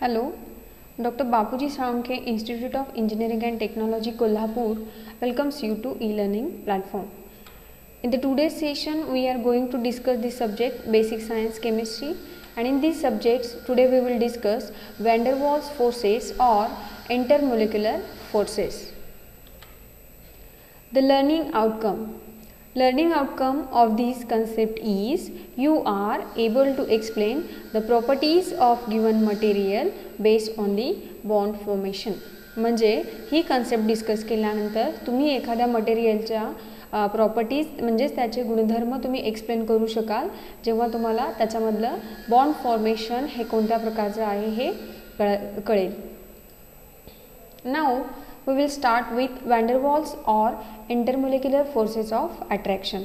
Hello, Dr. Bapuji Saunke, Institute of Engineering and Technology, Kolhapur, welcomes you to e-learning platform. In the today's session, we are going to discuss the subject Basic Science Chemistry, and in these subjects, today we will discuss van der Waals forces or intermolecular forces. The learning outcome. Learning outcome of this concept is you are able to explain the properties of given material based on the bond formation. म्हणजे ही concept discuss केल्यानंतर तुम्ही एखाद्या मटेरियलच्या properties म्हणजेच त्याचे गुणधर्म तुम्ही explain करू शकाल जेव्हा तुम्हाला त्याच्यामधलं बॉन्ड फॉर्मेशन हे कोणत्या प्रकारचं आहे हे कळेल. Now we will start with van der Waals or intermolecular forces of attraction.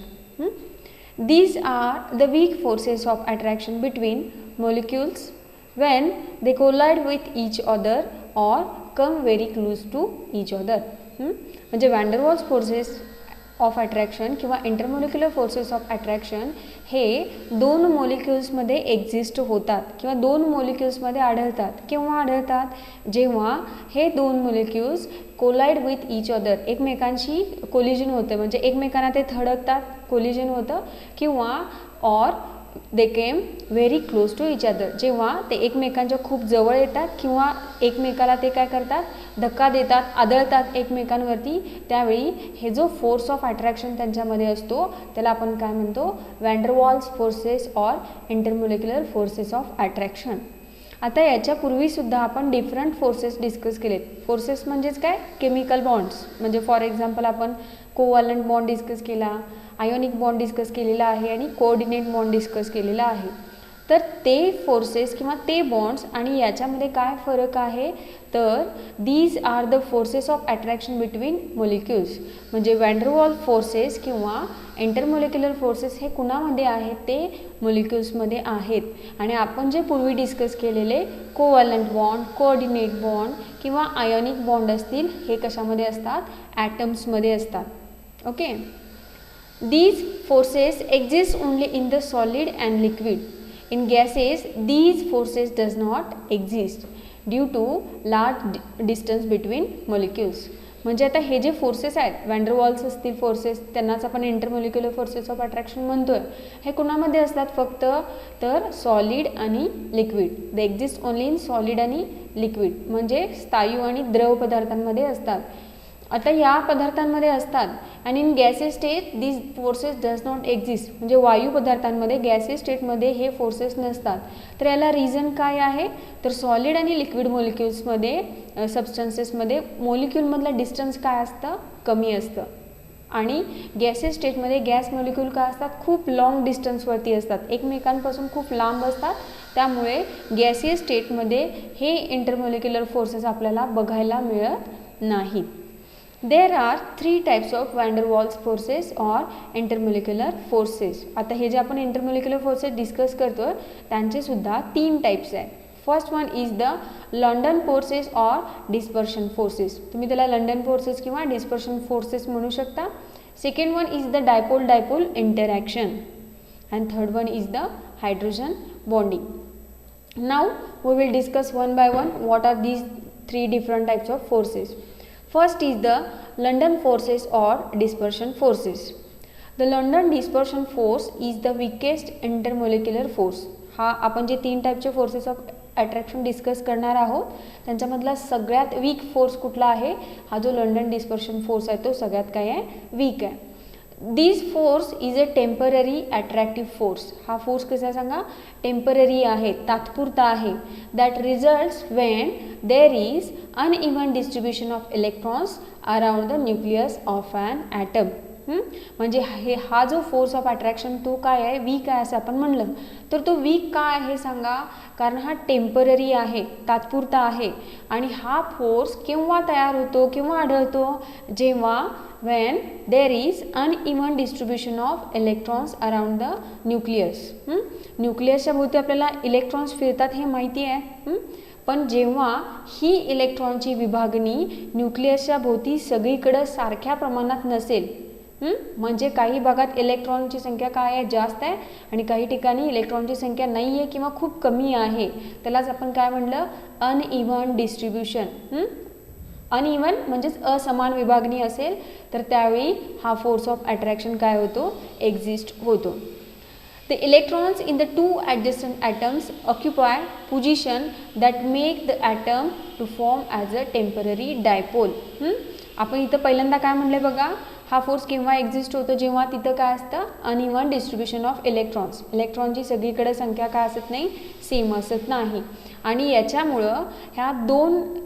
These are the weak forces of attraction between molecules when they collide with each other or come very close to each other. म्हणजे van der Waals forces of attraction किंवा intermolecular forces of attraction हे दोन मॉलिक्युल्समध्ये exist होतात किंवा दोन मॉलिक्युल्समध्ये आढळतात. केव्हा आढळतात? जेव्हा हे दोन molecules collide with each other, एकमेकांशी कोलिजन होते म्हणजे एकमेकांना ते थडकतात, कोलिजन होतं, किंवा or they came very close to each other, जेव्हा ते एकमेकांच्या खूप जवळ येतात किंवा एकमेकाला ते काय करतात, धक्का देतात, आदळतात एकमेकांवरती, त्यावेळी हे जो फोर्स ऑफ अट्रॅक्शन त्यांच्यामध्ये असतो त्याला आपण काय म्हणतो, van der Waals forces or intermolecular forces of attraction. आता याच्यापूर्वीसुद्धा आपण डिफरंट फोर्सेस डिस्कस केलेत. फोर्सेस म्हणजेच काय, केमिकल बॉन्ड्स, म्हणजे फॉर एक्झाम्पल आपण कोव्हॅलंट बॉन्ड डिस्कस केला, आयोनिक बॉन्ड डिस्कस केलेला आहे आणि कोऑर्डिनेट बॉन्ड डिस्कस केलेला आहे. तर ते फोर्सेस किंवा ते बॉन्ड्स आणि याच्यामध्ये काय फरक आहे, तर these are the forces of attraction between molecules. म्हणजे van der Waals फोर्सेस किंवा इंटरमोलिक्युलर फोर्सेस हे कुणामध्ये आहेत, ते मॉलिक्युल्समध्ये आहेत. आणि आपण जे पूर्वी डिस्कस केलेले कोव्हॅलंट बॉन्ड, कोऑर्डिनेट बॉन्ड किंवा आयोनिक बॉन्ड असतील, हे कशामध्ये असतात, ॲटम्समध्ये असतात. Okay. These forces exist only in the solid and liquid. In gases, these forces does not exist due to large distance between molecules. म्हणजे आता हे जे फोर्सेस आहेत, van der Waals असतील फोर्सेस, त्यांनाच आपण इंटरमोलिक्युलर फोर्सेस ऑफ अट्रॅक्शन म्हणतोय. हे कुणामध्ये असतात फक्त, तर सॉलिड आणि liquid. They exist only in solid आणि लिक्विड, म्हणजे स्थायू आणि द्रव पदार्थांमध्ये असतात. आता या पदार्थांमध्ये असतात आणि in gases state these forces does not exist, म्हणजे वायू पदार्थांमध्ये गॅसेस स्टेटमध्ये हे फोर्सेस नसतात. तर याला रिझन काय आहे, तर सॉलिड आणि लिक्विड मॉलिक्युल्समध्ये, सबस्टन्सेसमध्ये मॉलिक्युलमधलं डिस्टन्स काय असतं, कमी असतं. आणि गॅसेस स्टेटमध्ये गॅस मॉलिक्युल काय असतात, खूप लाँग डिस्टन्सवरती असतात, एकमेकांपासून खूप लांब असतात. त्यामुळे गॅसियस स्टेटमध्ये हे इंटरमोलिक्युलर फोर्सेस आपल्याला बघायला मिळत नाहीत. There are three types of van der Waals forces or intermolecular forces. आता हे जे आपण इंटरमोलिक्युलर फोर्सेस डिस्कस करतो त्यांचे सुद्धा तीन टाइप्स आहेत. First one is the London forces or dispersion forces. तुम्ही त्याला लंडन फोर्सेस किंवा डिस्पर्शन फोर्सेस म्हणू शकता. Second one is the dipole dipole interaction and third one is the hydrogen bonding. Now we will discuss one by one what are these three different types of forces. First is the London forces or dispersion forces. The London dispersion force is the weakest intermolecular force. हा आपण जे तीन टाईपचे forces of attraction discuss करणार आहोत त्यांच्यामधला सगळ्यात weak force कुठला आहे, हा जो लंडन डिस्पर्शन फोर्स आहे तो सगळ्यात काय आहे, वीक आहे. This force is a temporary attractive force. हा फोर्स कसा सांगा, टेम्पररी आहे, तात्पुरता आहे. That results when there is uneven distribution of electrons around the nucleus of an atom. म्हणजे हा जो फोर्स ऑफ अट्रॅक्शन तो काय आहे, वीक आहे असं आपण म्हणलं. तर तो वीक का आहे सांगा, कारण हा टेम्पररी आहे, तात्पुरता आहे. आणि हा फोर्स केव्हा तयार होतो, केव्हा आढळतो, जेव्हा when there is uneven distribution of electrons around the nucleus. न्यूक्लियसच्या भोवती आपल्याला इलेक्ट्रॉन्स फिरतात हे माहिती आहे, पण जेव्हा ही इलेक्ट्रॉनची विभागणी न्यूक्लियसच्या भोवती सगळीकडे सारख्या प्रमाणात नसेल, म्हणजे काही भागात इलेक्ट्रॉनची संख्या काय आहे, जास्त आहे, आणि काही ठिकाणी इलेक्ट्रॉनची संख्या नाही आहे किंवा खूप कमी आहे. त्यालाच आपण काय म्हणलं, अनइव्हन डिस्ट्रीब्युशन. अनइव्हन म्हणजेच असमान विभागणी असेल तर त्यावेळी हा फोर्स ऑफ अट्रॅक्शन काय होतो, एक्झिस्ट होतो. The electrons in the two adjacent atoms occupy position that make the atom to form as a temporary dipole. आपण इथं पहिल्यांदा काय म्हणले बघा, हा फोर्स केव्हा एक्झिस्ट होतो, जेव्हा तिथं काय असतं, अनइव्हन डिस्ट्रीब्युशन ऑफ इलेक्ट्रॉन्स. इलेक्ट्रॉनची सगळीकडे संख्या काय असत नाही, सेम असत नाही. आणि याच्यामुळं ह्या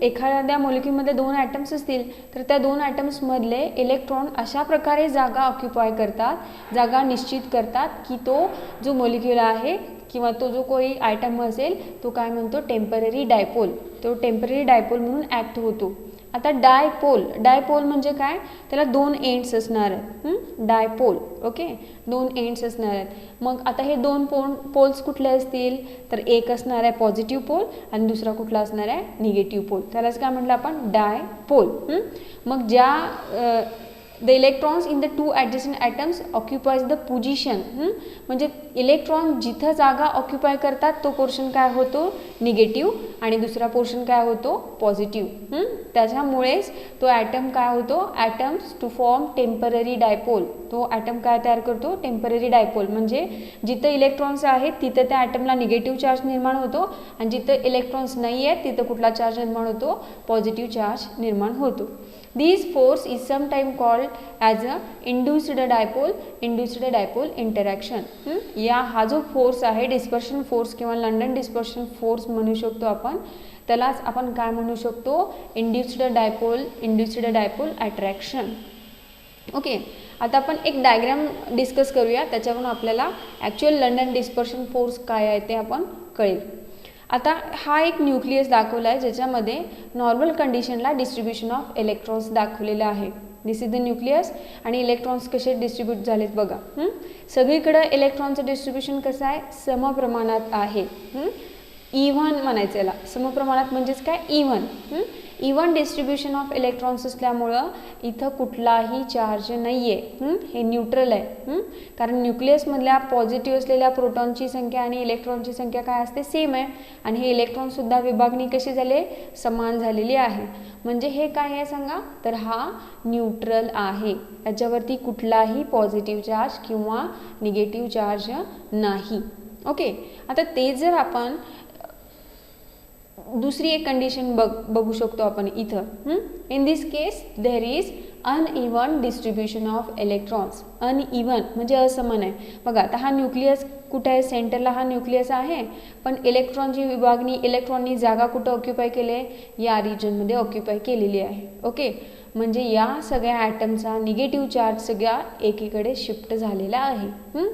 एखाद्या मॉलिक्यूलमध्ये 2 ॲटम्स असतील तर त्या 2 ॲटम्समधले इलेक्ट्रॉन अशा प्रकारे जागा ऑक्युपाय करतात, जागा निश्चित करतात की तो जो मॉलिक्यूल आहे किंवा तो जो कोई आयटम असेल तो काय म्हणतो, टेम्पररी डायपोल. तो टेम्पररी डायपोल म्हणून ॲक्ट होतो. आता डायपोल म्हणजे काय, त्याला 2 एंड्स असणार आहेत. डायपोल, ओके, 2 एंड्स असणार आहेत. मग आता हे 2 पोल्स कुठले असतील, तर एक असणार आहे पॉझिटिव्ह पोल आणि दुसरा कुठला असणार आहे, निगेटिव्ह पोल. त्यालाच काय म्हटलं आपण, डायपोल. मग ज्या the electrons in the two adjacent atoms occupies the position. म्हणजे इलेक्ट्रॉन जिथं जागा ऑक्युपाय करतात तो पोर्शन काय होतो, निगेटिव्ह, आणि दुसरा पोर्शन काय होतो, पॉझिटिव्ह. त्याच्यामुळेच तो ॲटम काय होतो, atoms to form temporary dipole. तो ॲटम काय तयार करतो, टेम्पररी डायपोल. म्हणजे जिथं इलेक्ट्रॉन्स आहेत तिथं त्या ॲटमला निगेटिव्ह चार्ज निर्माण होतो आणि जिथं इलेक्ट्रॉन्स नाही आहेत तिथं कुठला चार्ज निर्माण होतो, पॉझिटिव्ह चार्ज निर्माण होतो. This force is sometimes called as a induced dipole interaction. हा जो फोर्स आहे, डिस्पर्शन फोर्स किंवा लंडन डिस्पर्शन फोर्स म्हणू शकतो आपण. त्यालाच आपण काय म्हणू शकतो, इंड्युस्ड डायपोल अट्रॅक्शन. ओके, आता आपण एक डायग्राम डिस्कस करूया, त्याच्यावरून आपल्याला ॲक्च्युअल लंडन डिस्पर्शन फोर्स काय आहे ते आपण कळेल. आता हा एक न्यूक्लियस दाखवला आहे ज्याच्यामध्ये नॉर्मल कंडिशनला डिस्ट्रीब्युशन ऑफ इलेक्ट्रॉन्स दाखवलेलं आहे. दिस इज द न्यूक्लियस आणि इलेक्ट्रॉन्स कसे डिस्ट्रीब्यूट झालेत बघा. सगळीकडे इलेक्ट्रॉनचं डिस्ट्रीब्युशन कसं आहे, समप्रमाणात आहे. इव्हन म्हणायचं याला, समप्रमाणात म्हणजेच काय, इव्हन डिस्ट्रीब्युशन ऑफ इलेक्ट्रॉन्स असल्यामुळं इथं कुठलाही चार्ज नाही आहे, हे न्यूट्रल आहे. कारण न्यूक्लियसमधल्या पॉझिटिव्ह असलेल्या प्रोटॉनची संख्या आणि इलेक्ट्रॉनची संख्या काय असते, सेम आहे. आणि हे इलेक्ट्रॉनसुद्धा विभागणी कशी झाली, समान झालेली आहे. म्हणजे हे काय आहे सांगा, तर हा न्यूट्रल आहे, याच्यावरती कुठलाही पॉझिटिव्ह चार्ज किंवा निगेटिव्ह चार्ज नाही. ओके, आता ते जर आपण दुसरी एक कंडिशन बघू शकतो आपण इथं. In this case there is uneven distribution of electrons. Uneven म्हणजे असमान आहे. बघा आता हा न्यूक्लियस कुठे आहे, सेंटरला हा न्यूक्लियस आहे, पण इलेक्ट्रॉनची विभागणी, इलेक्ट्रॉननी जागा कुठं ऑक्युपाय केली आहे, या रिजनमध्ये ऑक्युपाय केलेली आहे. ओके, म्हणजे या सगळ्या ॲटमचा निगेटिव्ह चार्ज सगळ्या एकीकडे शिफ्ट झालेला आहे.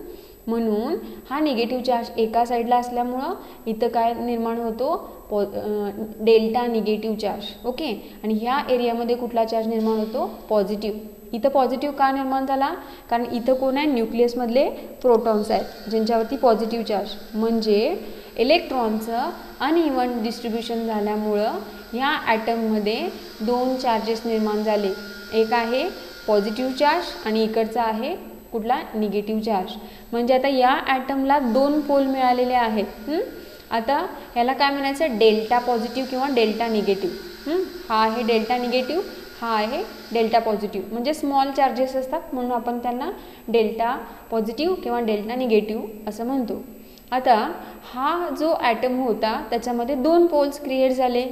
म्हणून हा निगेटिव्ह चार्ज एका साईडला असल्यामुळं इथं काय निर्माण होतो, डेल्टा निगेटिव्ह चार्ज. ओके, आणि ह्या एरियामध्ये कुठला चार्ज निर्माण होतो, पॉझिटिव्ह. इथं पॉझिटिव्ह का निर्माण झाला, कारण इथं कोण आहे, न्यूक्लियसमधले प्रोटॉन्स आहेत ज्यांच्यावरती पॉझिटिव्ह चार्ज. म्हणजे इलेक्ट्रॉनचं अनइव्हन डिस्ट्रीब्युशन झाल्यामुळं ह्या ॲटममध्ये 2 चार्जेस निर्माण झाले. एक आहे पॉझिटिव्ह चार्ज आणि इकडचा आहे कुठला, निगेटिव्ह चार्ज. म्हणजे आता या ॲटमला 2 पोल मिळालेले आहेत. आता ह्याला काय म्हणायचं, डेल्टा पॉझिटिव्ह किंवा डेल्टा निगेटिव्ह. हा आहे डेल्टा निगेटिव्ह, हा आहे डेल्टा पॉझिटिव्ह. म्हणजे स्मॉल चार्जेस असतात म्हणून आपण त्यांना डेल्टा पॉझिटिव्ह किंवा डेल्टा निगेटिव्ह असं म्हणतो. आता हा जो ॲटम होता त्याच्यामध्ये 2 पोल्स क्रिएट झाले.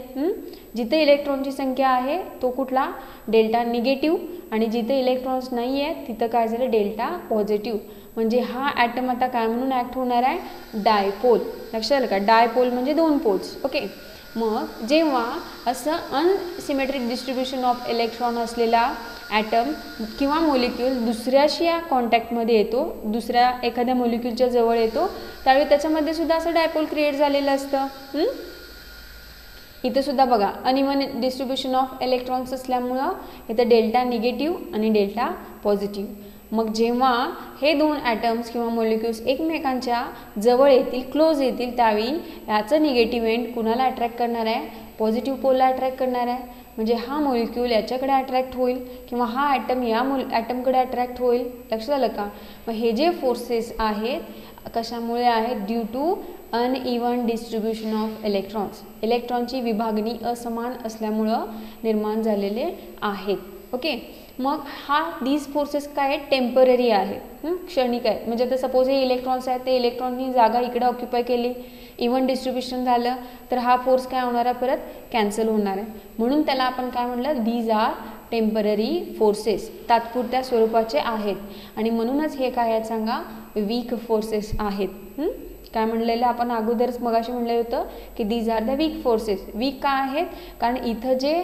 जिथे इलेक्ट्रॉनची संख्या आहे तो कुठला, डेल्टा निगेटिव्ह, आणि जिथे इलेक्ट्रॉन्स नाही आहेत तिथं काय झालं, डेल्टा पॉझिटिव्ह. म्हणजे हा ॲटम आता काय म्हणून ॲक्ट होणार आहे, डायपोल. लक्षात आलं का, डायपोल म्हणजे 2 पोल्स. ओके, मग जेव्हा असं अनसिमेट्रिक डिस्ट्रीब्युशन ऑफ इलेक्ट्रॉन असलेला ॲटम किंवा मॉलिक्यूल दुसऱ्याशी या कॉन्टॅक्टमध्ये येतो, दुसऱ्या एखाद्या मॉलिक्यूलच्या जवळ येतो, त्यावेळी त्याच्यामध्ये सुद्धा असं डायपोल क्रिएट झालेलं असतं. इथं सुद्धा बघा अनइव्हन डिस्ट्रीब्युशन ऑफ इलेक्ट्रॉन्स असल्यामुळं इथं डेल्टा निगेटिव्ह आणि डेल्टा पॉझिटिव्ह. मग जेव्हा हे दोन ॲटम्स किंवा मॉलिक्युल्स एकमेकांच्या जवळ येतील, क्लोज येतील, त्यावेळी याचं निगेटिव्ह एंड कुणाला अट्रॅक्ट करणार आहे, पॉझिटिव्ह पोलला अट्रॅक्ट करणार आहे. म्हणजे हा मॉलिक्यूल याच्याकडे अट्रॅक्ट होईल किंवा हा ॲटम या ॲटमकडे अट्रॅक्ट होईल. लक्षात आलं का? मग हे जे फोर्सेस आहेत कशामुळे आहेत, due to uneven distribution of electrons. इलेक्ट्रॉनची विभागणी असमान असल्यामुळं निर्माण झालेले आहेत. ओके, मग दीज फोर्सेस काय आहेत, टेम्पररी आहेत, क्षणिक आहेत. म्हणजे आता सपोज हे इलेक्ट्रॉन्स आहेत, ते इलेक्ट्रॉननी जागा इकडे ऑक्युपाय केली, इवन डिस्ट्रीब्युशन झालं, तर हा फोर्स काय होणार आहे, परत कॅन्सल होणार आहे. म्हणून त्याला आपण काय म्हटलं, दीज आर टेम्पररी फोर्सेस, तात्पुरत्या स्वरूपाचे आहेत. आणि म्हणूनच हे काय आहेत सांगा, वीक फोर्सेस आहेत. काय म्हणलेलं आपण अगोदरच मगाशी म्हणलेलं होतं की these are the weak forces. Weak का आहेत, कारण इथं जे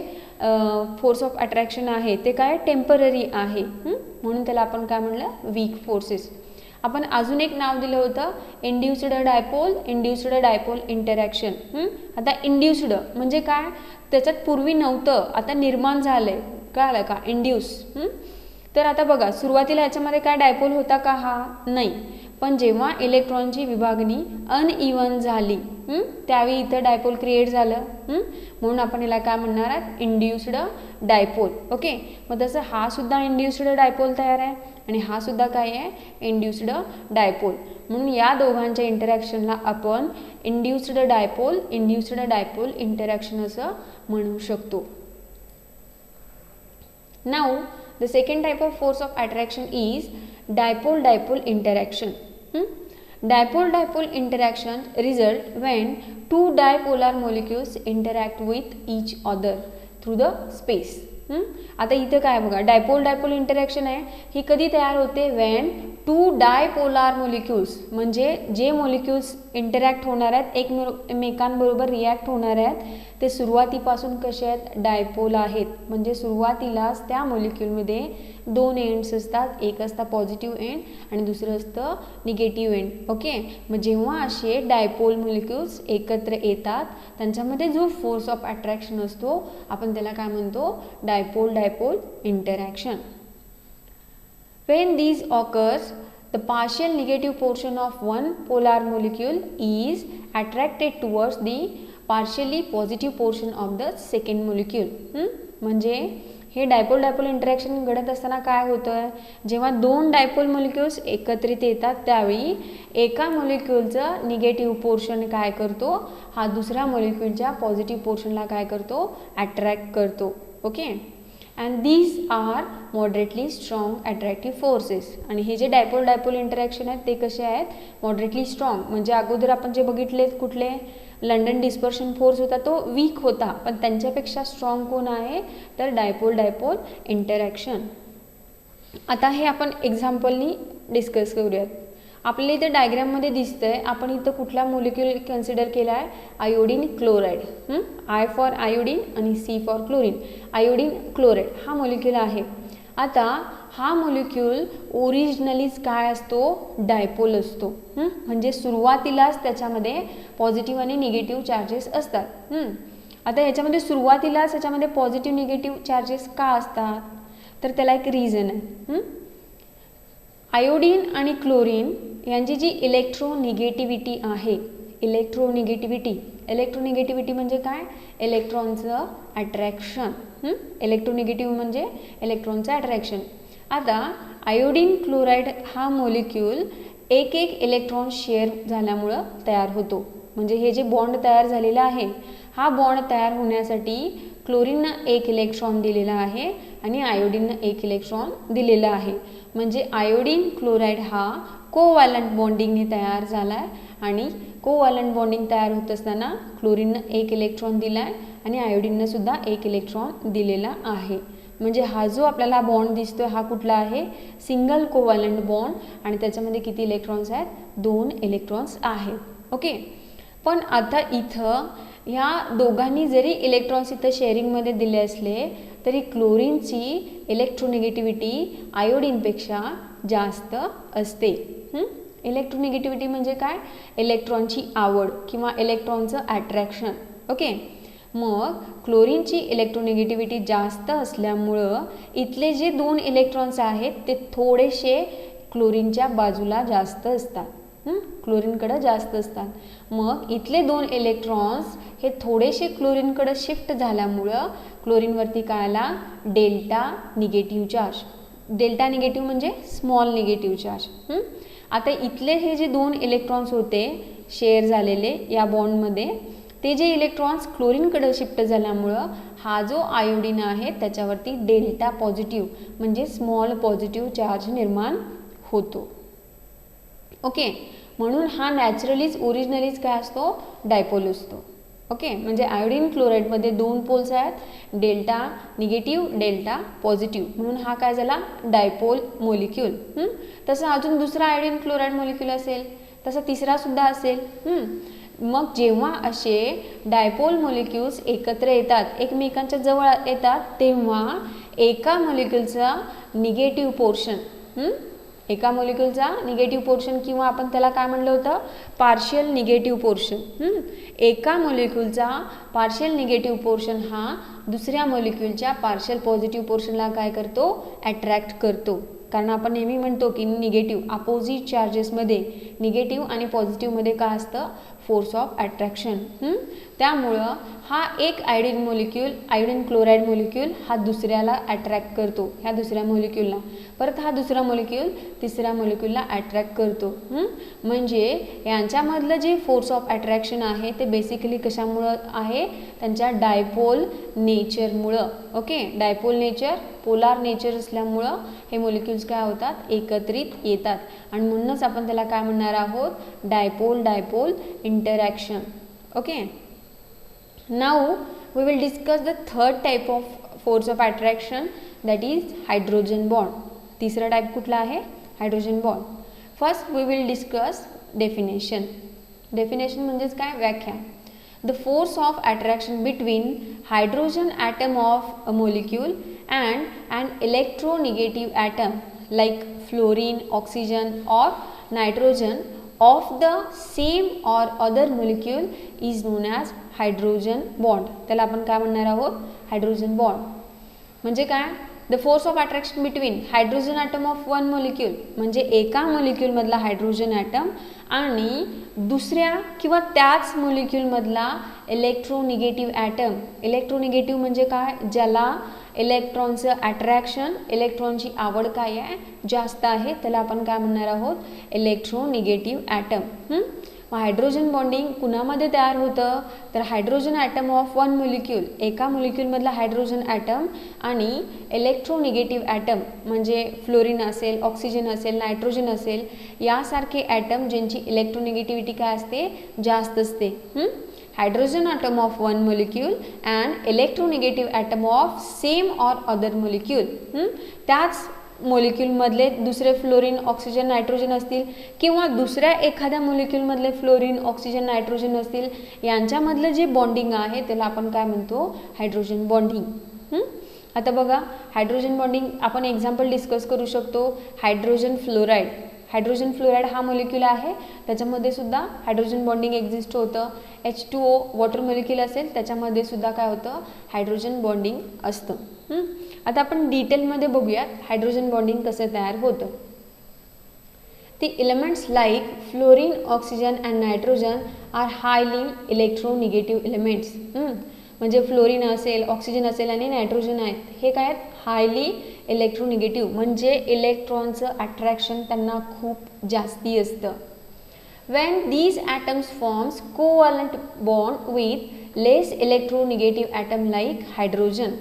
फोर्स ऑफ अट्रॅक्शन आहे ते काय टेम्पररी आहे, म्हणून त्याला आपण काय म्हणलं, वीक फोर्सेस. आपण अजून एक नाव दिलं होतं, इंड्युस्ड डायपोल इंटरॅक्शन. आता इंड्युस्ड म्हणजे काय, त्याच्यात पूर्वी नव्हतं, आता निर्माण झालंय, कळालं का, इंड्यूस. तर आता बघा, सुरुवातीला याच्यामध्ये काय डायपोल होता का, हा नाही. पण जेव्हा इलेक्ट्रॉनची विभागणी अनइवन झाली, त्यावेळी इथं डायपोल क्रिएट झालं, म्हणून आपण याला काय म्हणणार आहात, इंड्युस्ड डायपोल. ओके, मग तसं हा सुद्धा इंड्युस्ड डायपोल तयार आहे आणि हा सुद्धा काय आहे, इंड्युस्ड डायपोल. म्हणून या दोघांच्या इंटरॅक्शनला आपण इंड्युस्ड डायपोल इंटरॅक्शन असं म्हणू शकतो. Now the second type of force of attraction is dipole interaction. Dipole interaction result when two dipolar molecules interact with each other through the space. आता इथं काय बघा, डायपोल इंटरॅक्शन आहे, ही कधी तयार होते, वेन टू डायपोलार मॉलिक्युल्स, म्हणजे जे मॉलिक्युल्स इंटरॅक्ट होणार आहेत, एकमेकांबरोबर रिॲक्ट होणार आहेत, ते सुरुवातीपासून कसे आहेत, डायपोल आहेत. म्हणजे सुरुवातीलाच त्या मॉलिक्युलमध्ये दोन एंड्स असतात, एक असतं पॉझिटिव्ह एंड आणि दुसरं असतं निगेटिव्ह एंड. ओके, मग जेव्हा असे डायपोल मॉलिक्युल्स एकत्र येतात, त्यांच्यामध्ये जो फोर्स ऑफ अट्रॅक्शन असतो, आपण त्याला काय म्हणतो, dipole interaction. When these occurs, the partial negative portion of one polar molecule is attracted towards the partially positive portion of the second molecule. म्हणजे हे डायपोल इंटरॅक्शन घडत असताना काय होतं, जेव्हा दोन डायपोल मॉलिक्युल्स एकत्रित येतात त्यावेळी एका मॉलिक्युलचं निगेटिव्ह पोर्शन काय करतो, हा दुसऱ्या मॉलिक्युलच्या पॉझिटिव्ह पोर्शनला काय करतो, अट्रॅक्ट करतो. Okay, and these are moderately strong attractive forces. आणि हे जे डायपोल इंटरॅक्शन आहेत ते कसे आहेत, मॉडरेटली स्ट्रॉंग. म्हणजे अगोदर आपण जे बघितले कुठले, लंडन डिस्पर्शन फोर्स होता तो वीक होता, पण त्यांच्यापेक्षा स्ट्रॉंग कोण आहे, तर डायपोल इंटरॅक्शन. आता हे आपण एक्झाम्पलनी डिस्कस करूयात. आपल्याला इथे डायग्राममध्ये दिसतंय, आपण इथं कुठला मॉलिक्यूल कन्सिडर केला आहे, iodine chloride. I for iodine आणि C for chlorine. Iodine chloride हा मॉलिक्यूल आहे. आता हा मॉलिक्यूल ओरिजिनलीच काय असतो, डायपोल असतो. म्हणजे सुरुवातीलाच त्याच्यामध्ये पॉझिटिव्ह आणि निगेटिव्ह चार्जेस असतात. आता याच्यामध्ये सुरुवातीलाच याच्यामध्ये पॉझिटिव्ह निगेटिव्ह चार्जेस का असतात, तर त्याला एक रिझन आहे. आयोडीन आणि क्लोरीन यांची जी इलेक्ट्रोनिगेटिव्हिटी आहे, इलेक्ट्रोनिगेटिव्हिटी म्हणजे काय, इलेक्ट्रॉनचं अट्रॅक्शन. इलेक्ट्रोनिगेटिव्ह म्हणजे इलेक्ट्रॉनचं अट्रॅक्शन. आता आयोडीन क्लोराईड हा मॉलिक्यूल एक इलेक्ट्रॉन शेअर झाल्यामुळं तयार होतो. म्हणजे हे जे बॉन्ड तयार झालेला आहे, हा बॉन्ड तयार होण्यासाठी क्लोरीननं एक इलेक्ट्रॉन दिलेला आहे आणि आयोडीननं एक इलेक्ट्रॉन दिलेला आहे. म्हणजे आयोडीन क्लोराईड हा कोव्हॅलंट बॉन्डिंगने तयार झाला आहे आणि कोव्हॅलंट बॉन्डिंग तयार होत असताना क्लोरीननं एक इलेक्ट्रॉन दिला आहे आणि आयोडीननं सुद्धा एक इलेक्ट्रॉन दिलेला आहे. म्हणजे हा जो आपल्याला बॉन्ड दिसतोय हा कुठला आहे, सिंगल कोव्हॅलंट बॉन्ड, आणि त्याच्यामध्ये किती इलेक्ट्रॉन्स आहेत, 2 इलेक्ट्रॉन्स आहेत. ओके, पण आता इथं ह्या दोघांनी जरी इलेक्ट्रॉन्स इथं शेअरिंगमध्ये दिले असले तरी क्लोरीनची इलेक्ट्रोनिगेटिव्हिटी आयोडीनपेक्षा जास्त असते. इलेक्ट्रोनिगेटिव्हिटी म्हणजे काय, इलेक्ट्रॉनची आवड किंवा इलेक्ट्रॉनचं अट्रॅक्शन. ओके, मग क्लोरीनची इलेक्ट्रोनिगेटिव्हिटी जास्त असल्यामुळं इथले जे 2 इलेक्ट्रॉन्स आहेत ते थोडेसे क्लोरीनच्या बाजूला जास्त असतात, क्लोरीनकडे जास्त असतात. मग इथले 2 इलेक्ट्रॉन्स हे थोडेसे क्लोरीनकडे शिफ्ट झाल्यामुळं क्लोरीनवरती काय आला, delta negative charge. Delta negative म्हणजे स्मॉल निगेटिव्ह चार्ज. आता इथले हे जे 2 इलेक्ट्रॉन्स होते शेअर झालेले या बॉन्डमध्ये, ते जे इलेक्ट्रॉन्स क्लोरीनकडे शिफ्ट झाल्यामुळं हा जो आयोडीन आहे त्याच्यावरती डेल्टा पॉझिटिव्ह म्हणजे स्मॉल पॉझिटिव्ह चार्ज निर्माण होतो. ओके, म्हणून हा नॅचरलीच ओरिजिनलीच काय असतो, डायपोल असतो. ओके, म्हणजे आयोडीन क्लोराईडमध्ये 2 पोल्स आहेत, डेल्टा निगेटिव्ह डेल्टा पॉझिटिव्ह, म्हणून हा काय झाला, डायपोल मोलिक्यूल. तसं अजून दुसरा आयोडीन क्लोराईड मोलिक्यूल असेल, तसा तिसरा सुद्धा असेल. मग जेव्हा असे डायपोल मोलिक्यूल्स एकत्र येतात, एकमेकांच्या जवळ येतात, तेव्हा एका मोलिक्यूलचा निगेटिव्ह पोर्शन, एका मोलिक्यूलचा निगेटिव्ह पोर्शन किंवा आपण त्याला काय म्हणलं होतं, पार्शियल निगेटिव्ह पोर्शन. एका मोलिक्यूलचा पार्शियल निगेटिव्ह पोर्शन हा दुसऱ्या मोलिक्यूलच्या पार्शियल पॉझिटिव्ह पोर्शनला काय करतो, अट्रॅक्ट करतो. कारण आपण नेहमी म्हणतो की निगेटिव्ह अपोजिट चार्जेसमध्ये निगेटिव्ह आणि पॉझिटिव्हमध्ये काय असतं, फोर्स ऑफ अट्रॅक्शन. त्यामुळं हा एक iodine molecule, iodine chloride molecule हा दुसऱ्याला अट्रॅक्ट करतो, ह्या दुसऱ्या मोलिक्यूलला. परत हा दुसरा मोलिक्यूल तिसऱ्या मोलिक्यूलला अट्रॅक्ट करतो. म्हणजे यांच्यामधलं जे फोर्स ऑफ अट्रॅक्शन आहे ते बेसिकली कशामुळं आहे, त्यांच्या डायपोल नेचरमुळं. Okay, dipole nature, polar nature असल्यामुळं हे मोलिक्यूल्स काय होतात, एकत्रित येतात. आणि म्हणूनच आपण त्याला काय म्हणणार आहोत, dipole dipole interaction. Okay, now we will discuss the third type of force of attraction, that is hydrogen bond. तिसरा टाइप कुठला आहे, hydrogen bond. First we will discuss definition. Definition म्हणजेच काय, व्याख्या. The force of attraction between hydrogen atom of a molecule and an electronegative atom like fluorine, oxygen or nitrogen of the same or other molecule is known as hydrogen bond. त्याला आपण काय म्हणणार आहोत, hydrogen bond. म्हणजे काय, the force of attraction between hydrogen atom of one molecule, म्हणजे एका मोलिक्यूलमधला हायड्रोजन ॲटम आणि दुसऱ्या किंवा त्याच मोलिक्यूलमधला इलेक्ट्रोनिगेटिव्ह ॲटम. इलेक्ट्रोनिगेटिव्ह म्हणजे काय, ज्याला इलेक्ट्रॉनचं अट्रॅक्शन, इलेक्ट्रॉनची आवड काय आहे, जास्त आहे, त्याला आपण काय म्हणणार आहोत, इलेक्ट्रोनिगेटिव्ह ॲटम. हायड्रोजन बॉन्डिंग कुणामध्ये तयार होतं, तर hydrogen atom of one molecule, एका मोलिक्यूलमधला हायड्रोजन ॲटम आणि इलेक्ट्रोनिगेटिव्ह ॲटम म्हणजे फ्लोरीन असेल, ऑक्सिजन असेल, नायट्रोजन असेल, यासारखे ॲटम ज्यांची इलेक्ट्रोनिगेटिव्हिटी काय असते, जास्त असते. Hydrogen atom of one molecule and electronegative atom of same or other molecule. त्याच मोलिक्यूलमधले दुसरे फ्लोरीन, ऑक्सिजन, नायट्रोजन असतील किंवा दुसऱ्या एखाद्या मोलिक्यूलमधले फ्लोरीन, ऑक्सिजन, नायट्रोजन असतील, यांच्यामधलं जे बॉन्डिंग आहे त्याला आपण काय म्हणतो, हायड्रोजन बॉन्डिंग. आता बघा, हायड्रोजन बॉन्डिंग आपण एक्झाम्पल डिस्कस करू शकतो. हायड्रोजन फ्लोराईड, हायड्रोजन फ्लोराईड हा मोलिक्यूल आहे, त्याच्यामध्ये सुद्धा हायड्रोजन बॉन्डिंग एक्झिस्ट होतं. H2O वॉटर मोलिक्यूल असेल, त्याच्यामध्ये सुद्धा काय होतं, हायड्रोजन बॉन्डिंग असतं. आता आपण डिटेलमध्ये बघूयात हायड्रोजन बॉन्डिंग कसं तयार होतं. The elements like fluorine, oxygen and nitrogen are highly electronegative elements. म्हणजे फ्लोरीन असेल, ऑक्सिजन असेल आणि नायट्रोजन आहेत, हे काय आहेत, हायली इलेक्ट्रोनिगेटिव्ह, म्हणजे इलेक्ट्रॉनचं अट्रॅक्शन त्यांना खूप जास्ती असतं. When these atoms forms covalent bond with less electronegative atom like hydrogen,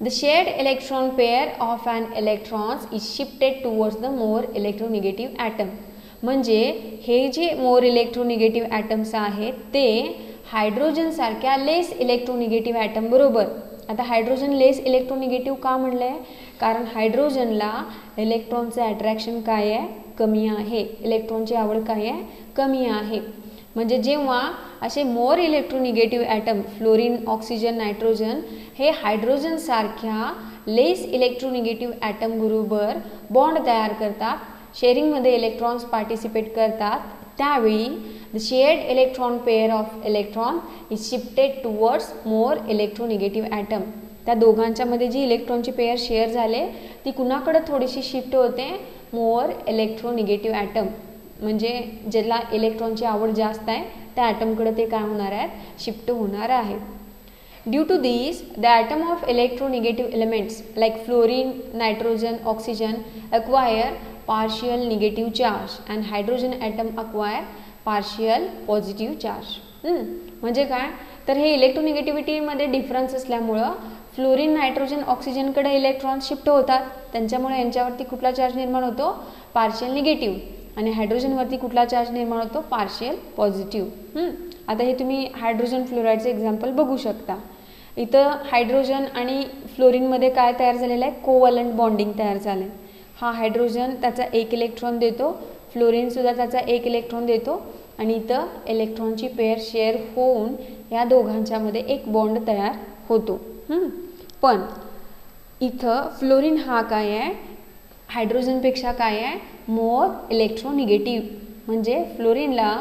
the shared electron pair of an electrons is shifted towards the more electronegative atom. म्हणजे हे जे मोर इलेक्ट्रोनिगेटिव्ह ॲटम्स आहेत ते हायड्रोजन सारख्या लेस इलेक्ट्रोनिगेटिव्ह ॲटम बरोबर. आता हायड्रोजन लेस इलेक्ट्रोनिगेटिव्ह का म्हणलं आहे, कारण हायड्रोजनला इलेक्ट्रॉनचं अट्रॅक्शन काय आहे, कमी आहे, इलेक्ट्रॉनची आवड काय आहे, कमी आहे. म्हणजे जेव्हा असे मोर electronegative item fluorine, oxygen, nitrogen हे हायड्रोजन सारख्या लेस इलेक्ट्रोनिगेटिव्ह ॲटम बरोबर बॉन्ड तयार करतात, शेअरिंगमध्ये इलेक्ट्रॉन्स पार्टिसिपेट करतात, त्यावेळी the shared electron pair of electron is shifted towards more electronegative atom. त्या दोघांच्या मध्ये जी इलेक्ट्रॉनची पेअर शेअर झाले ती कुणाकडे थोडीशी शिफ्ट होते, मोर इलेक्ट्रोनिगेटिव्ह ॲटम, म्हणजे ज्याला इलेक्ट्रॉनची आवड जास्त आहे त्या ॲटमकडे ते काय होणार आहेत, शिफ्ट होणार आहे. Due to this the atom of electronegative elements like fluorine, nitrogen, oxygen acquire partial negative charge and hydrogen atom acquire partial positive charge. म्हणजे काय तर हे इलेक्ट्रोनिगेटिव्हिटीमध्ये डिफरन्स असल्यामुळं फ्लोरीन, नायट्रोजन, ऑक्सिजनकडे इलेक्ट्रॉन शिफ्ट होतात, त्यांच्यामुळे यांच्यावरती कुठला चार्ज निर्माण होतो, पार्शियल निगेटिव्ह, आणि हायड्रोजनवरती कुठला चार्ज निर्माण होतो, पार्शियल पॉझिटिव्ह. आता हे तुम्ही हायड्रोजन फ्लोराईडचं एक्झाम्पल बघू शकता. इथं हायड्रोजन आणि फ्लोरीनमध्ये काय तयार झालेलं आहे, कोवलंट बॉन्डिंग तयार झालं आहे. हा हायड्रोजन त्याचा एक इलेक्ट्रॉन देतो, फ्लोरीनसुद्धा त्याचा एक इलेक्ट्रॉन देतो, आणि इथं इलेक्ट्रॉनची पेअर शेअर होऊन या दोघांच्यामध्ये एक बॉन्ड तयार होतो. पण इथं फ्लोरीन हा काय आहे, हायड्रोजनपेक्षा काय आहे, मोर इलेक्ट्रोनिगेटिव्ह, म्हणजे फ्लोरीनला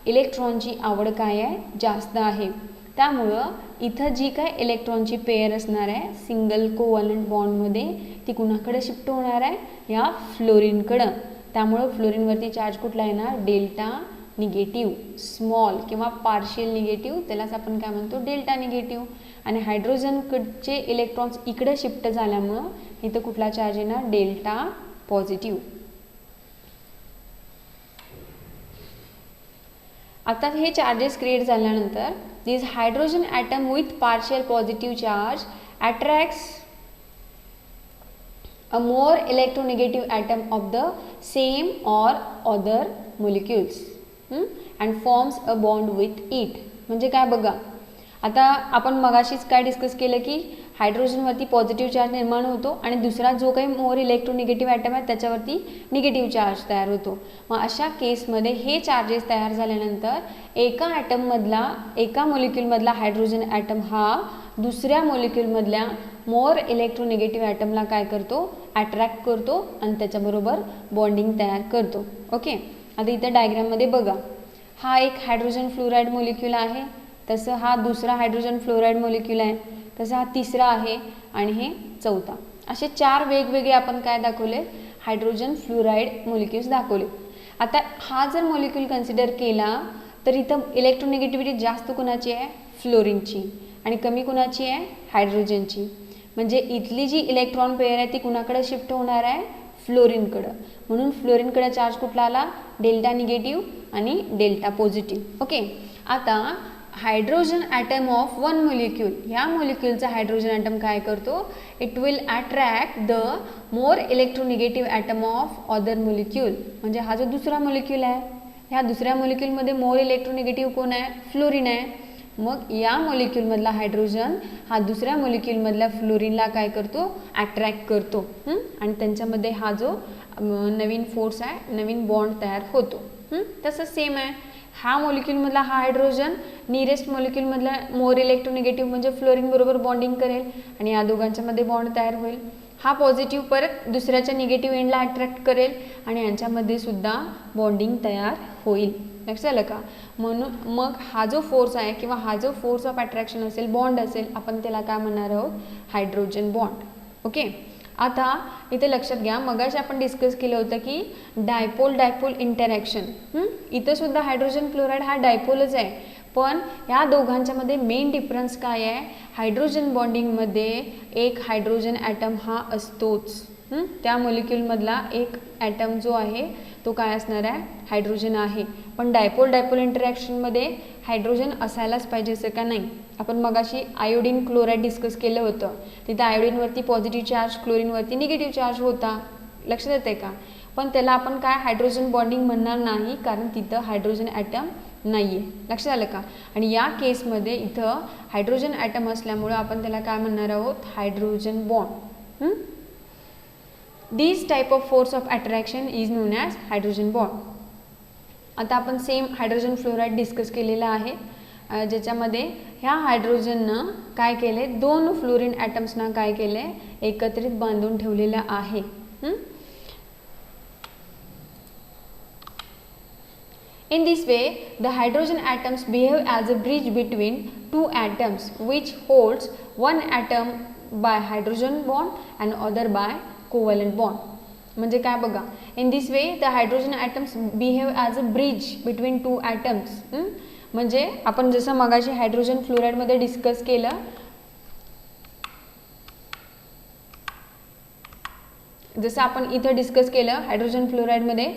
इलेक्ट्रॉनची आवड काय आहे, जास्त आहे. त्यामुळं इथं जी काय इलेक्ट्रॉनची पेअर असणार आहे सिंगल कोवलंट बॉन्डमध्ये ती कुणाकडे शिफ्ट होणार आहे, या फ्लोरीनकडं. त्यामुळं फ्लोरीनवरती चार्ज कुठला येणार, डेल्टा निगेटिव्ह, स्मॉल किंवा पार्शियल निगेटिव्ह, त्यालाच आपण काय म्हणतो, डेल्टा निगेटिव्ह. आणि हायड्रोजनकडचे इलेक्ट्रॉन्स इकडे शिफ्ट झाल्यामुळं इथं कुठला चार्ज येणार, डेल्टा पॉझिटिव्ह. आता हे चार्जेस क्रिएट झाल्यानंतर this hydrogen atom with partial positive charge attracts a more electronegative atom of the same or other molecules and forms a bond with it. म्हणजे काय बघा, आता आपण मगाशीच काय डिस्कस केलं की हायड्रोजनवरती पॉझिटिव्ह चार्ज निर्माण होतो आणि दुसरा जो काही मोर इलेक्ट्रोनिगेटिव्ह ॲटम आहे त्याच्यावरती निगेटिव्ह चार्ज तयार होतो. मग अशा केसमध्ये हे चार्जेस तयार झाल्यानंतर एका ॲटममधला, एका मॉलिक्यूलमधला हायड्रोजन ॲटम हा दुसऱ्या मॉलिक्यूलमधल्या मोर इलेक्ट्रोनिगेटिव्ह ॲटमला काय करतो, अट्रॅक्ट करतो आणि त्याच्याबरोबर बॉन्डिंग तयार करतो. ओके, आता इथं डायग्राममध्ये बघा, हा एक हायड्रोजन फ्लोराईड मॉलिक्यूल आहे, तसं हा दुसरा हायड्रोजन फ्लोराईड मॉलिक्यूल आहे, तसं हा तिसरा आहे आणि हे चौथा. असे चार वेगवेगळे आपण काय दाखवले, हायड्रोजन फ्लोराईड मॉलिक्यूल्स दाखवले. आता हा जर मॉलिक्यूल कन्सिडर केला तर इथं इलेक्ट्रोनिगेटिव्हिटी जास्त कुणाची आहे, फ्लोरीनची, आणि कमी कुणाची आहे, हायड्रोजनची. म्हणजे इथली जी इलेक्ट्रॉन पेअर आहे ती कुणाकडे शिफ्ट होणार आहे, फ्लोरीनकडं. म्हणून फ्लोरीनकडे चार्ज कुठला आला, डेल्टा निगेटिव्ह आणि डेल्टा पॉझिटिव्ह. ओके, आता hydrogen atom of one molecule, ह्या मॉलिक्यूलचा हायड्रोजन ॲटम काय करतो, it will attract the more electronegative atom of other molecule. म्हणजे हा जो दुसरा मॉलिक्यूल आहे, ह्या दुसऱ्या मॉलिक्यूलमध्ये मोर इलेक्ट्रोनिगेटिव्ह कोण आहे, फ्लोरीन आहे. मग या मॉलिक्यूलमधला हायड्रोजन हा दुसऱ्या मॉलिक्यूलमधल्या फ्लोरीनला काय करतो, अट्रॅक्ट करतो, आणि त्यांच्यामध्ये हा जो नवीन फोर्स आहे, नवीन बॉन्ड तयार होतो. तसं सेम आहे, हा मॉलिक्यूलमधला हा हायड्रोजन नियरेस्ट मॉलिक्यूलमधला मोर इलेक्ट्रोनिगेटिव्ह म्हणजे फ्लोरीन बरोबर बॉन्डिंग करेल आणि या दोघांच्यामध्ये बॉन्ड तयार होईल. हा पॉझिटिव्ह परत दुसऱ्याच्या निगेटिव्ह एंडला अट्रॅक्ट करेल आणि यांच्यामध्ये सुद्धा बॉन्डिंग तयार होईल. लक्षात आलं का. म्हणून मग हा जो फोर्स आहे किंवा हा जो फोर्स ऑफ अट्रॅक्शन असेल, बॉन्ड असेल, आपण त्याला काय म्हणणार आहोत, हायड्रोजन बॉन्ड. ओके, आता इथे लक्षात घ्या, मगाशी आपण डिस्कस केलं होतं की डायपोल डायपोल इंटरॅक्शन. इथं सुद्धा हायड्रोजन क्लोराईड हा डायपोलच आहे, पण या दोघांच्यामध्ये मेन डिफरन्स काय आहे, हायड्रोजन बॉन्डिंगमध्ये एक हायड्रोजन ॲटम हा असतोच. त्या मॉलिक्यूलमधला एक ॲटम जो आहे तो काय असणार आहे, हायड्रोजन आहे. पण डायपोल डायपोल इंटरॅक्शनमध्ये हायड्रोजन असायलाच पाहिजे असं का नाही. आपण मगाशी आयोडीन क्लोराईड डिस्कस केलं होतं, तिथं आयोडीनवरती पॉझिटिव्ह चार्ज, क्लोरीनवरती निगेटिव्ह चार्ज होता, लक्षात येते का. पण त्याला आपण काय हायड्रोजन बॉन्डिंग म्हणणार नाही, कारण तिथं हायड्रोजन ॲटम नाही आहे. लक्षात आलं का. आणि या केसमध्ये इथं हायड्रोजन ॲटम असल्यामुळं आपण त्याला काय म्हणणार आहोत, hydrogen bond. This type of force of attraction is non as hydrogen bond. आता आपण सेम हायड्रोजन फ्लोराईड डिस्कस केलेला आहे, ज्याच्यामध्ये ह्या हायड्रोजननं काय केले, दोन फ्लोरीन ॲटम्सना काय केले, एकत्रित बांधून ठेवलेलं आहे. In this way, the hydrogen atoms behave as a bridge between two atoms which holds one atom by hydrogen bond and other by covalent bond. म्हणजे काय बघा, in this way the hydrogen atoms behave as a bridge between two atoms. म्हणजे आपण जसं मगाशी hydrogen fluoride मध्ये discuss केलं, जसं आपण इथे डिस्कस केलं हायड्रोजन फ्लोराईड मध्ये,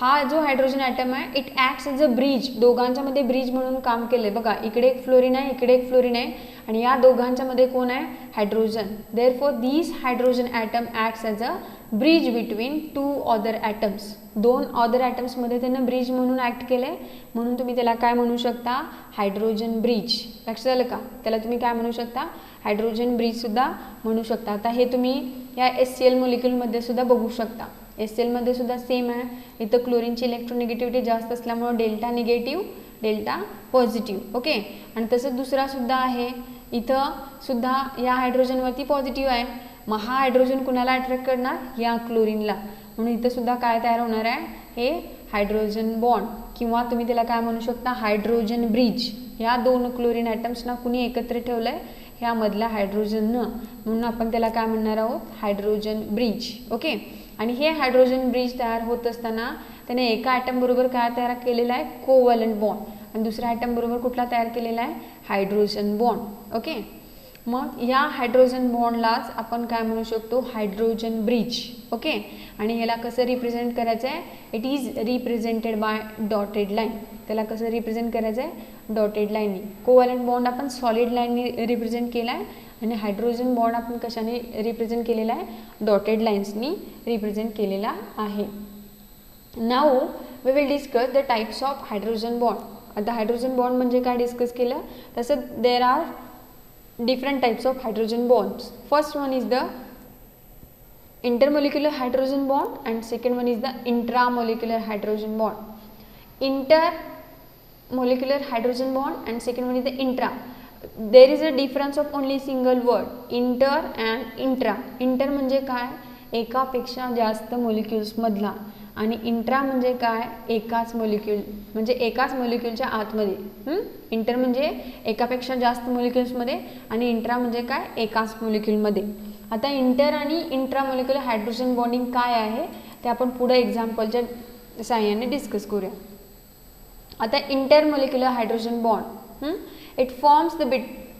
हा जो हायड्रोजन ॲटम आहे it acts as a bridge, दोघांच्या मध्ये ब्रिज म्हणून काम केले. बघा इकडे एक फ्लोरीन आहे, इकडे एक फ्लोरीन आहे आणि या दोघांच्या मध्ये कोण आहे, hydrogen. Therefore this hydrogen atom acts as a bridge between two other atoms. दोन अदर ॲटम्स मध्ये त्यानं ब्रिज म्हणून ॲक्ट केले, म्हणून तुम्ही त्याला काय म्हणू शकता, हायड्रोजन ब्रिज. लक्षात आलं का, त्याला तुम्ही काय म्हणू शकता, हायड्रोजन ब्रिज सुद्धा म्हणू शकता. आता हे तुम्ही या HCl मोलिक्युलमध्ये सुद्धा बघू शकता. HCl मध्ये सुद्धा सेम आहे, इथं क्लोरीनची इलेक्ट्रोनिगेटिव्हिटी जास्त असल्यामुळे delta negative delta positive. Okay, आणि तसंच दुसरा सुद्धा आहे, इथं सुद्धा या हायड्रोजनवरती पॉझिटिव्ह आहे. मग हा हायड्रोजन कुणाला अट्रॅक्ट करणार, या क्लोरीनला, म्हणून इथं सुद्धा काय तयार होणार आहे, हे हायड्रोजन बॉन्ड किंवा तुम्ही त्याला काय म्हणू शकता, हायड्रोजन ब्रिज. या दोन क्लोरीन ॲटम्सना कुणी एकत्र ठेवलं आहे, ह्यामधल्या हायड्रोजननं, म्हणून आपण त्याला काय म्हणणार आहोत, हायड्रोजन ब्रिज. ओके, आणि हे हायड्रोजन ब्रिज तयार होत असताना त्याने एका ॲटम बरोबर काय तयार केलेला आहे, कोव्हॅलंट बॉन्ड, आणि दुसऱ्या ॲटम बरोबर कुठला तयार केलेला आहे, हायड्रोजन बॉन्ड. ओके, मग या हायड्रोजन बॉन्डलाच आपण काय म्हणू शकतो, हायड्रोजन ब्रिज. ओके, आणि ह्याला कसं रिप्रेझेंट करायचं आहे, it is represented by dotted line. त्याला कसं रिप्रेझेंट करायचं आहे, डॉटेड लाईननी. कोव्हॅलंट बॉन्ड आपण सॉलिड लाईननी रिप्रेझेंट केला आहे आणि हायड्रोजन बॉन्ड आपण कशाने रिप्रेझेंट केलेला आहे, डॉटेड लाईन्सनी रिप्रेझेंट केलेला आहे. Now we will discuss the types of hydrogen bond. आता हायड्रोजन बॉन्ड म्हणजे काय डिस्कस केलं, तसं there are different types of hydrogen bonds. First one is the intermolecular hydrogen bond and second one is the intramolecular hydrogen bond. Intermolecular hydrogen bond and second one is the intra. There is a difference of only single word, inter and intra. Inter म्हणजे काय, एकापेक्षा जास्त molecules मधला, आणि intra म्हणजे काय, एकाच molecule, म्हणजे एकाच मोलिक्यूलच्या आतमध्ये. इंटर म्हणजे एकापेक्षा जास्त मोलिक्युल्समध्ये आणि इंट्रा म्हणजे काय, एकाच मोलिक्यूलमध्ये. आता इंटर आणि इंट्रामोलिक्युलर हायड्रोजन बॉन्डिंग काय आहे ते आपण पुढे एक्झाम्पलच्या साहाय्याने डिस्कस करूया. आता intermolecular hydrogen bond,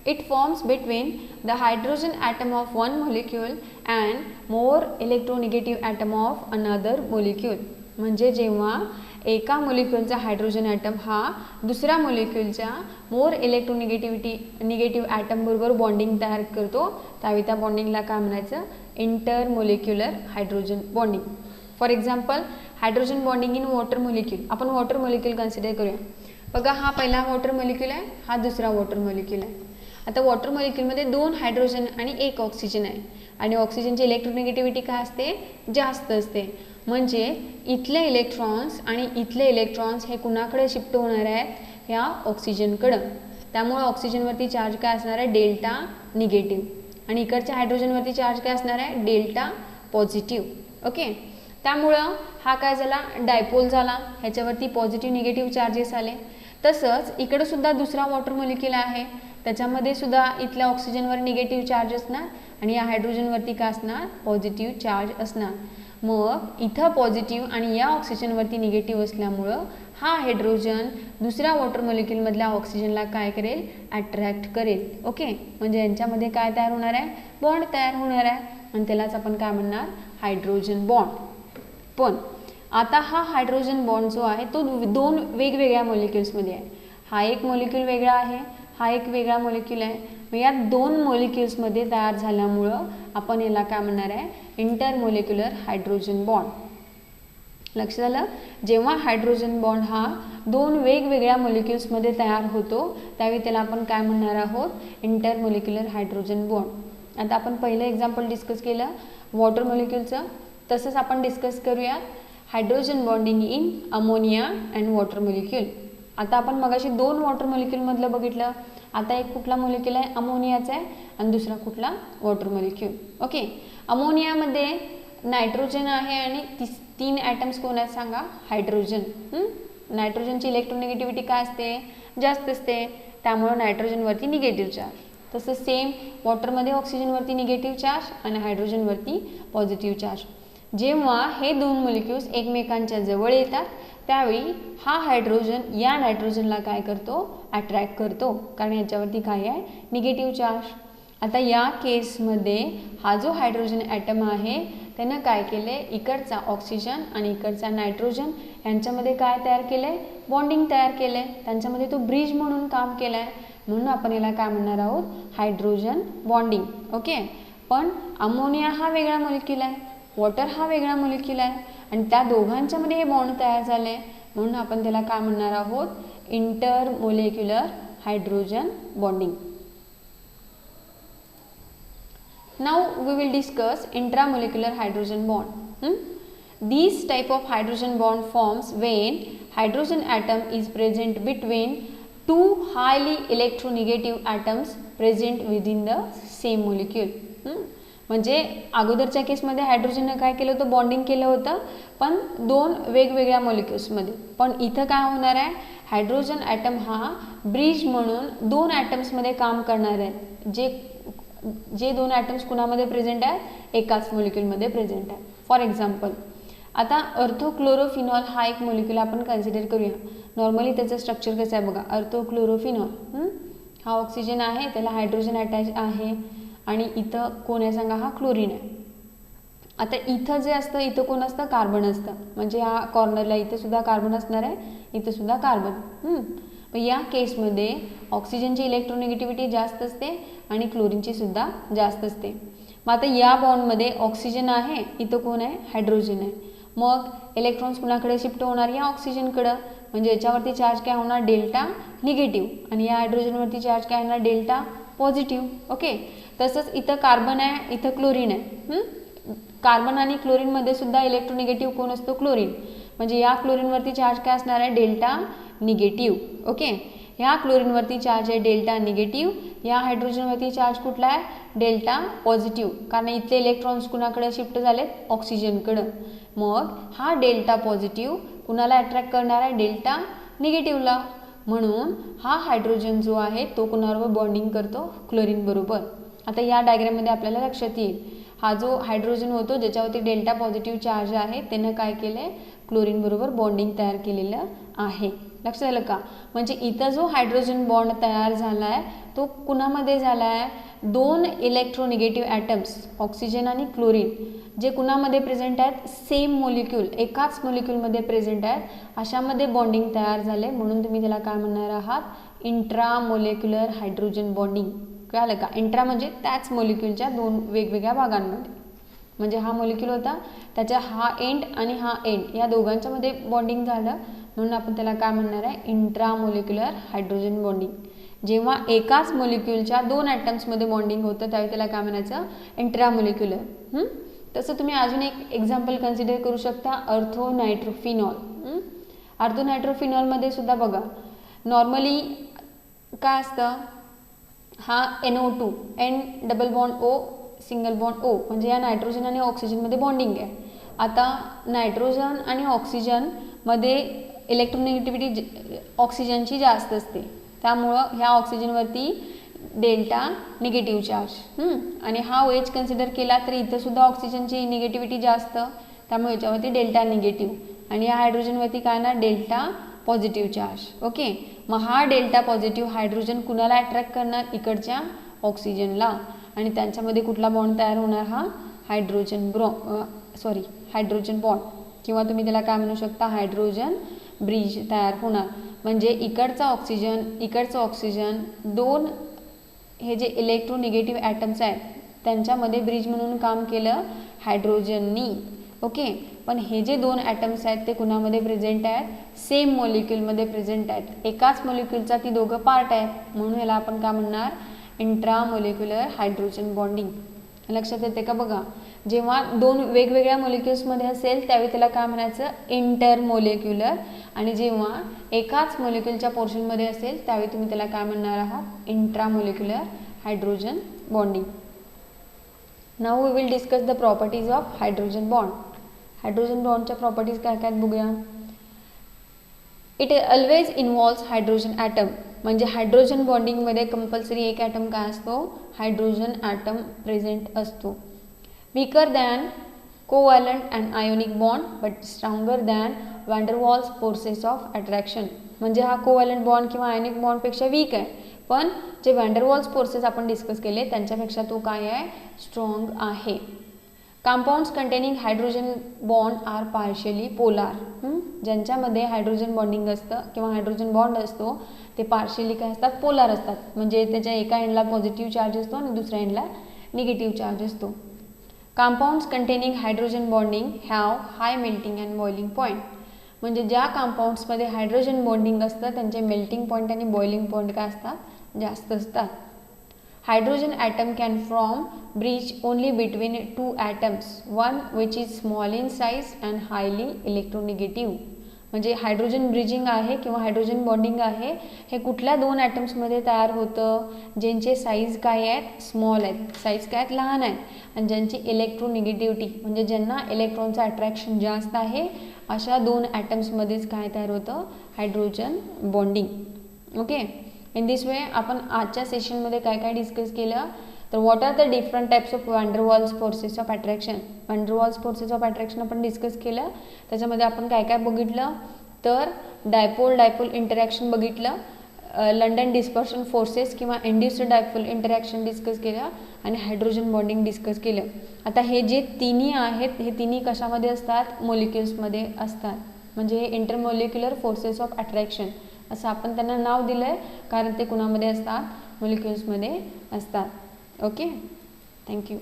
it forms between the hydrogen atom of one molecule and more electronegative atom of another molecule. म्हणजे जेव्हा एका मोलिक्युलचा हायड्रोजन ॲटम हा दुसऱ्या मोलिक्युलच्या मोर निगेटिव्ह ॲटम बरोबर बॉन्डिंग तयार करतो, त्यावेळी त्या बॉन्डिंगला काय म्हणायचं, intermolecular hydrogen bonding. For example hydrogen bonding in water molecule. आपण वॉटर मोलिक्यूल कन्सिडर करूया. बघा हा पहिला वॉटर मोलिक्यूल आहे, हा दुसरा वॉटर मोलिक्यूल आहे. आता वॉटर मोलिक्यूलमध्ये दोन हायड्रोजन आणि एक ऑक्सिजन आहे, आणि ऑक्सिजनची इलेक्ट्रोनिगेटिव्हिटी काय असते, जास्त असते. म्हणजे इथले इलेक्ट्रॉन्स आणि इथले इलेक्ट्रॉन्स हे कुणाकडे शिफ्ट होणार आहेत, या ऑक्सिजनकडं. त्यामुळे ऑक्सिजनवरती चार्ज काय असणार आहे, डेल्टा निगेटिव्ह, आणि इकडच्या हायड्रोजनवरती चार्ज काय असणार आहे, डेल्टा पॉझिटिव्ह. ओके, त्यामुळं हा काय झाला, डायपोल झाला, ह्याच्यावरती पॉझिटिव्ह निगेटिव्ह चार्जेस आले. तसंच इकडं सुद्धा दुसरा वॉटर मोलिक्यूल आहे, त्याच्यामध्ये सुद्धा इथल्या ऑक्सिजनवर निगेटिव्ह चार्ज असणार आणि या हायड्रोजनवरती काय असणार, पॉझिटिव्ह चार्ज असणार. मग इथं पॉझिटिव्ह आणि या ऑक्सिजनवरती निगेटिव्ह असल्यामुळं हा हायड्रोजन दुसऱ्या वॉटर मोलिक्यूलमधल्या ऑक्सिजनला काय करेल, अट्रॅक्ट करेल. ओके, म्हणजे यांच्यामध्ये काय तयार होणार आहे, बॉन्ड तयार होणार आहे, आणि त्यालाच आपण काय म्हणणार, हायड्रोजन बॉन्ड. पण आता हा हायड्रोजन बॉन्ड जो आहे तो दोन वेगवेगळ्या मोलिक्युल्समध्ये आहे. हा एक मोलिक्यूल वेगळा आहे, हा एक वेगळा मोलिक्यूल आहे. मग या दोन मोलिक्युल्समध्ये तयार झाल्यामुळं आपण याला काय म्हणणार आहे, इंटरमोलिक्युलर हायड्रोजन बॉन्ड. लक्षात आलं, जेव्हा हायड्रोजन बॉन्ड हा दोन वेगवेगळ्या मोलिक्युल्समध्ये तयार होतो त्यावेळी त्याला आपण काय म्हणणार आहोत, इंटरमोलिक्युलर हायड्रोजन बॉन्ड. आता आपण पहिलं एक्झाम्पल डिस्कस केलं वॉटर मोलिक्यूलचं, तसंच आपण डिस्कस करूया hydrogen bonding in ammonia and water molecule. आता आपण मगाशी दोन वॉटर मोलिक्यूलमधलं बघितलं, आता एक कुठला मोलिक्यूल आहे, अमोनियाचा आहे, आणि दुसरा कुठला, वॉटर मोलिक्यूल. ओके, अमोनियामध्ये नायट्रोजन आहे आणि तीन ॲटम्स कोण आहेत सांगा, हायड्रोजन. नायट्रोजनची इलेक्ट्रोनिगेटिव्हिटी काय असते, जास्त असते, त्यामुळे नायट्रोजनवरती निगेटिव्ह चार्ज. तसं सेम वॉटरमध्ये ऑक्सिजनवरती निगेटिव्ह चार्ज आणि हायड्रोजनवरती पॉझिटिव्ह चार्ज. जेव्हा हे दोन मोलिक्युल्स एकमेकांच्या जवळ येतात त्यावेळी हा हायड्रोजन या नायट्रोजनला काय करतो, अट्रॅक्ट करतो, कारण याच्यावरती काय आहे, निगेटिव्ह चार्ज. आता या केसमध्ये हा जो हायड्रोजन ॲटम आहे त्यानं काय केले, इकडचा ऑक्सिजन आणि इकडचा नायट्रोजन यांच्यामध्ये काय तयार केलं आहे, बॉन्डिंग तयार केलं आहे, त्यांच्यामध्ये तो ब्रिज म्हणून काम केलं आहे, म्हणून आपण याला काय म्हणणार आहोत, हायड्रोजन बॉन्डिंग. ओके. पण अमोनिया हा वेगळा मोलिक्यूल आहे, वॉटर हा वेगळा मोलिक्यूल आहे आणि त्या दोघांच्यामध्ये हे बॉन्ड तयार झाले, म्हणून आपण त्याला काय म्हणणार आहोत, intermolecular hydrogen bonding. Now we will discuss intramolecular hydrogen bond. These type of hydrogen bond forms when hydrogen atom is present between two highly electronegative atoms present within the same molecule. म्हणजे अगोदरच्या केसमध्ये हायड्रोजनने काय केलं होतं, bonding केलं होतं पण दोन वेगवेगळ्या मॉलिक्युल्समध्ये. पण इथं काय होणार आहे, हायड्रोजन ॲटम हा ब्रिज म्हणून दोन ॲटम्समध्ये काम करणार आहे, जे दोन ॲटम्स कुणामध्ये प्रेझेंट आहेत, एकाच मोलिक्यूलमध्ये प्रेझेंट आहे. फॉर एक्झाम्पल आता अर्थोक्लोरोफिनॉल हा एक मोलिक्यूल आपण कन्सिडर करूया. नॉर्मली त्याचं स्ट्रक्चर कसं आहे बघा, अर्थोक्लोरोफिनॉल हा ऑक्सिजन आहे, त्याला हायड्रोजन अटॅच आहे आणि इथं कोण आहे सांगा, हा क्लोरीन आहे. आता इथं जे असतं, इथं कोण असतं, कार्बन असतं, म्हणजे ह्या कॉर्नरला इथं सुद्धा कार्बन असणार आहे, इथं सुद्धा कार्बन. पण या केसमध्ये ऑक्सिजनची इलेक्ट्रोनिगेटिव्हिटी जास्त असते आणि क्लोरीनची सुद्धा जास्त असते. मग आता या बॉन्डमध्ये ऑक्सिजन आहे, इथं कोण आहे, हायड्रोजन आहे. मग इलेक्ट्रॉन्स कुणाकडे शिफ्ट होणार, या ऑक्सिजनकडं, म्हणजे याच्यावरती चार्ज काय होणार, डेल्टा निगेटिव्ह, आणि या हायड्रोजनवरती चार्ज काय होणार, डेल्टा पॉझिटिव्ह. ओके. तसंच इथं कार्बन आहे, इथं क्लोरीन आहे. कार्बन आणि क्लोरीनमध्ये सुद्धा इलेक्ट्रोनिगेटिव्ह कोण असतो, क्लोरीन, म्हणजे या क्लोरीनवरती चार्ज काय असणार आहे, डेल्टा निगेटिव्ह. ओके. ह्या क्लोरीनवरती चार्ज आहे डेल्टा निगेटिव्ह, या हायड्रोजनवरती चार्ज कुठला आहे, डेल्टा पॉझिटिव्ह, कारण इथले इलेक्ट्रॉन्स कुणाकडे शिफ्ट झालेत, ऑक्सिजनकडं. मग हा डेल्टा पॉझिटिव्ह कुणाला अट्रॅक्ट करणार आहे, डेल्टा निगेटिव्हला, म्हणून हा हायड्रोजन जो आहे तो कुणाबरोबर बॉन्डिंग करतो, क्लोरीन बरोबर. आता या डायग्राममध्ये आपल्याला लक्षात येईल, हा जो हायड्रोजन होतो ज्याच्यावरती डेल्टा पॉझिटिव्ह चार्ज आहे त्यानं काय केलं आहे, क्लोरीन बरोबर बॉन्डिंग तयार केलेलं आहे. लक्षात आलं का. म्हणजे इथं जो हायड्रोजन बॉन्ड तयार झाला आहे तो कुणामध्ये झाला आहे, दोन इलेक्ट्रोनिगेटिव्ह ॲटम्स ऑक्सिजन आणि क्लोरीन जे कुणामध्ये प्रेझेंट आहेत, सेम मोलिक्यूल, एकाच मोलिक्यूलमध्ये प्रेझेंट आहेत, अशामध्ये बॉन्डिंग तयार झाले, म्हणून तुम्ही त्याला काय म्हणणार आहात, इंट्रामोलिक्युलर हायड्रोजन बॉन्डिंग. कळलं का. इंट्रा म्हणजे त्याच मोलिक्यूलच्या दोन वेगवेगळ्या भागांमध्ये, म्हणजे हा मोलिक्यूल होता त्याच्या हा एंड आणि हा एंड या दोघांच्यामध्ये बॉन्डिंग झालं, म्हणून आपण त्याला काय म्हणणार आहे, इंट्रामोलिक्युलर हायड्रोजन बॉन्डिंग. जेव्हा एकाच मोलिक्यूलच्या दोन ॲटम्समध्ये बॉन्डिंग होतं त्यावेळी त्याला काय म्हणायचं, इंट्रामोलिक्युलर. तसं तुम्ही अजून एक एक्झाम्पल कन्सिडर करू शकता, अर्थोनायट्रोफिनॉल. अर्थोनायट्रोफिनॉलमध्ये सुद्धा बघा नॉर्मली काय असतं, हा NO2 N double bond O single bond O, म्हणजे या नायट्रोजन आणि ऑक्सिजनमध्ये बॉन्डिंग आहे. आता नायट्रोजन आणि ऑक्सिजनमध्ये इलेक्ट्रोनिगेटिव्हिटी ऑक्सिजनची जास्त असते, त्यामुळं ह्या ऑक्सिजनवरती डेल्टा निगेटिव्ह चार्ज, आणि हा OH कन्सिडर केला तर इथं सुद्धा ऑक्सिजनची निगेटिव्हिटी जास्त, त्यामुळे याच्यावरती डेल्टा निगेटिव्ह, आणि या हायड्रोजनवरती काय ना, डेल्टा पॉझिटिव्ह चार्ज. ओके. मग हा डेल्टा पॉझिटिव्ह हायड्रोजन कुणाला अट्रॅक्ट करणार, इकडच्या ऑक्सिजनला, आणि त्यांच्यामध्ये कुठला बॉन्ड तयार होणार, हा हायड्रोजन हायड्रोजन बॉन्ड, किंवा तुम्ही त्याला काय म्हणू शकता, हायड्रोजन ब्रिज तयार होणार. म्हणजे इकडचं ऑक्सिजन दोन हे जे इलेक्ट्रोनिगेटिव्ह ॲटम्स आहेत त्यांच्यामध्ये ब्रिज म्हणून काम केलं हायड्रोजननी. ओके. पण हे जे दोन ॲटम्स आहेत ते कुणामध्ये प्रेझेंट आहेत, सेम मोलिक्यूलमध्ये प्रेझेंट आहेत, एकाच मोलिक्यूलचा ती दोघं पार्ट आहेत, म्हणून याला आपण काय म्हणणार, इंट्रामोलिक्युलर हायड्रोजन बॉन्डिंग. लक्षात येते का बघा. जेव्हा दोन वेगवेगळ्या मोलिक्युल्समध्ये असेल त्यावेळी त्याला काय म्हणायचं, इंटरमोलिक्युलर, आणि जेव्हा एकाच मोलिक्युलच्या पोर्शनमध्ये असेल त्यावेळी तुम्ही त्याला काय म्हणणार आहात, intramolecular hydrogen bonding. Now we will discuss the properties of hydrogen bond. Hydrogen बॉन्डच्या प्रॉपर्टीज काय काय बघूया. It always involves hydrogen atom, म्हणजे हायड्रोजन बॉन्डिंगमध्ये कंपल्सरी एक ॲटम काय असतो, हायड्रोजन ॲटम प्रेझेंट असतो. Weaker than covalent and ionic bond but stronger than van der Waals forces of attraction, म्हणजे हा कोव्हॅलंट बॉन्ड किंवा आयोनिक बॉन्डपेक्षा वीक आहे, पण जे वॅन्डरवॉल्स फोर्सेस आपण डिस्कस केले त्यांच्यापेक्षा तो काय आहे, स्ट्रॉंग आहे. Compounds containing hydrogen bond are partially polar, ज्यांच्यामध्ये हायड्रोजन बॉन्डिंग असतं किंवा हायड्रोजन बॉन्ड असतो ते पार्शियली काय असतात, पोलार असतात, म्हणजे त्याच्या एका एंडला पॉझिटिव्ह चार्ज असतो आणि दुसऱ्या एंडला निगेटिव्ह चार्ज असतो. Compounds containing hydrogen bonding have high melting and boiling point, म्हणजे ज्या कंपाउंड्समध्ये हायड्रोजन बॉन्डिंग असतं त्यांचे मेल्टिंग पॉईंट आणि बॉइलिंग पॉईंट काय असतात, जास्त असतात. Hydrogen atom can form bridge only between two atoms, one which is small in size and highly electronegative, म्हणजे हायड्रोजन ब्रिजिंग आहे किंवा हायड्रोजन बॉन्डिंग आहे हे कुठल्या दोन ॲटम्समध्ये तयार होतं, ज्यांचे साईज काय आहेत, स्मॉल आहेत, साईज काय आहेत, लहान आहेत, आणि ज्यांची इलेक्ट्रोनिगेटिव्हिटी म्हणजे ज्यांना इलेक्ट्रॉनचं अट्रॅक्शन जास्त आहे अशा दोन ॲटम्समध्येच काय तयार होतं, hydrogen bonding. Okay, in this way आपण आजच्या सेशनमध्ये काय काय डिस्कस केलं, तर what are the different types of van der Waals forces of attraction. Van der Waals forces of attraction आपण डिस्कस केलं, त्याच्यामध्ये आपण काय काय बघितलं, तर डायपोल इंटरॅक्शन बघितलं, लंडन डिस्पर्शन फोर्सेस किंवा इंड्युस्ड डायपोल इंटरॅक्शन डिस्कस केलं आणि हायड्रोजन बॉन्डिंग डिस्कस केलं. आता हे जे तिन्ही आहेत हे तिन्ही कशामध्ये असतात, मॉलिक्युल्समध्ये असतात, म्हणजे इंटरमॉलिक्युलर फोर्सेस ऑफ अट्रॅक्शन असं आपण त्यांना नाव दिलं आहे, कारण ते कुणामध्ये असतात, मॉलिक्युल्समध्ये असतात. Okay, thank you.